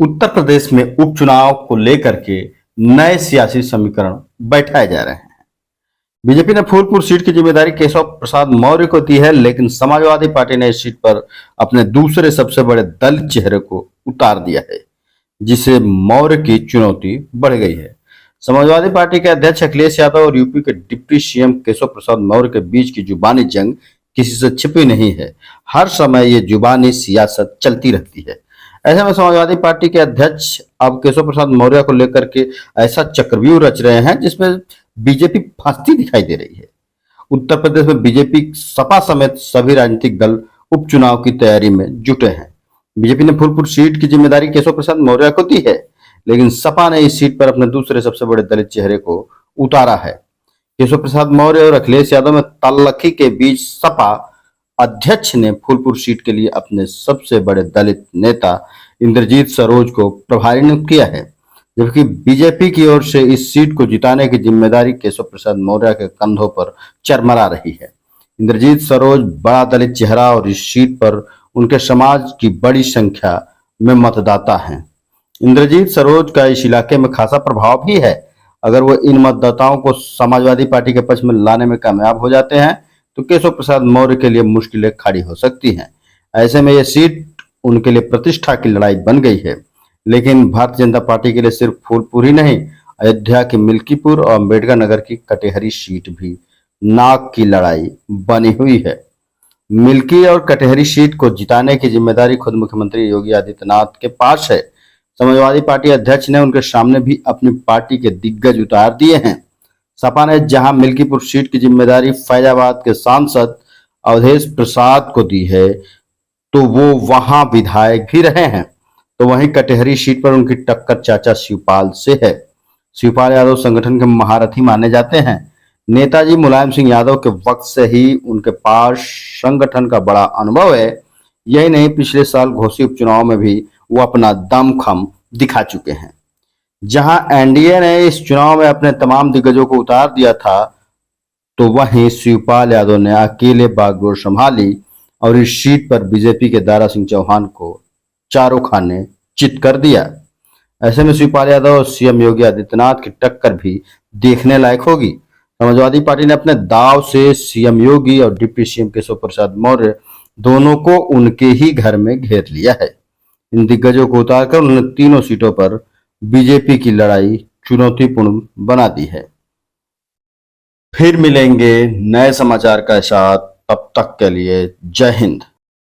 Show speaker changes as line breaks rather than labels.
उत्तर प्रदेश में उपचुनाव को लेकर के नए सियासी समीकरण बैठाए जा रहे हैं। बीजेपी ने फूलपुर सीट की जिम्मेदारी केशव प्रसाद मौर्य को दी है, लेकिन समाजवादी पार्टी ने इस सीट पर अपने दूसरे सबसे बड़े दलित चेहरे को उतार दिया है, जिससे मौर्य की चुनौती बढ़ गई है। समाजवादी पार्टी के अध्यक्ष अखिलेश यादव और यूपी के डिप्टी सीएम केशव प्रसाद मौर्य के बीच की जुबानी जंग किसी से छिपी नहीं है। हर समय ये जुबानी सियासत चलती रहती है। ऐसे में समाजवादी पार्टी के अध्यक्ष अब केशव प्रसाद मौर्य को लेकर के ऐसा चक्रव्यूह रच रहे हैं जिसमें बीजेपी फंसती दिखाई दे रही है। उत्तर प्रदेश में बीजेपी, सपा समेत सभी राजनीतिक दल उपचुनाव की तैयारी में जुटे हैं। बीजेपी ने फूलपुर सीट की जिम्मेदारी केशव प्रसाद मौर्य को दी है, लेकिन सपा ने इस सीट पर अपने दूसरे सबसे बड़े दलित चेहरे को उतारा है। केशव प्रसाद मौर्य और अखिलेश यादव में तल्लखी के बीच सपा अध्यक्ष ने फूलपुर सीट के लिए अपने सबसे बड़े दलित नेता इंद्रजीत सरोज को प्रभारी नियुक्त किया है, जबकि बीजेपी की ओर से इस सीट को जिताने की जिम्मेदारी केशव प्रसाद मौर्य के कंधों पर चरमरा रही है। इंद्रजीत सरोज बड़ा दलित चेहरा और इस सीट पर उनके समाज की बड़ी संख्या में मतदाता हैं। इंद्रजीत सरोज का इस इलाके में खासा प्रभाव भी है। अगर वो इन मतदाताओं को समाजवादी पार्टी के पक्ष में लाने में कामयाब हो जाते हैं तो केशव प्रसाद मौर्य के लिए मुश्किलें खड़ी हो सकती हैं। ऐसे में यह सीट उनके लिए प्रतिष्ठा की लड़ाई बन गई है। लेकिन भारतीय जनता पार्टी के लिए सिर्फ फूलपुर ही नहीं, अयोध्या के मिल्कीपुर और अम्बेडकर नगर की कटेहरी सीट भी नाक की लड़ाई बनी हुई है। मिल्की और कटेहरी सीट को जिताने की जिम्मेदारी खुद मुख्यमंत्री योगी आदित्यनाथ के पास है। समाजवादी पार्टी अध्यक्ष ने उनके सामने भी अपनी पार्टी के दिग्गज उतार दिए हैं। सपा ने जहां मिल्कीपुर सीट की जिम्मेदारी फैजाबाद के सांसद अवधेश प्रसाद को दी है, तो वो वहां विधायक भी रहे हैं, तो वहीं कटेहरी सीट पर उनकी टक्कर चाचा शिवपाल से है। शिवपाल यादव संगठन के महारथी माने जाते हैं। नेताजी मुलायम सिंह यादव के वक्त से ही उनके पास संगठन का बड़ा अनुभव है। यही नहीं, पिछले साल घोसी उपचुनाव में भी वो अपना दमखम दिखा चुके हैं। जहां एनडीए ने इस चुनाव में अपने तमाम दिग्गजों को उतार दिया था, तो वहीं शिवपाल यादव ने अकेले बागडोर संभाली और इस सीट पर बीजेपी के दारा सिंह चौहान को चारों खाने चित कर दिया। ऐसे में शिवपाल यादव और सीएम योगी आदित्यनाथ की टक्कर भी देखने लायक होगी। समाजवादी पार्टी ने अपने दाव से सीएम योगी और डिप्टी सीएम केशव प्रसाद मौर्य दोनों को उनके ही घर में घेर लिया है। इन दिग्गजों को उतारकर उन्होंने तीनों सीटों पर बीजेपी की लड़ाई चुनौतीपूर्ण बना दी है। फिर मिलेंगे नए समाचार के साथ, तब तक के लिए जय हिंद।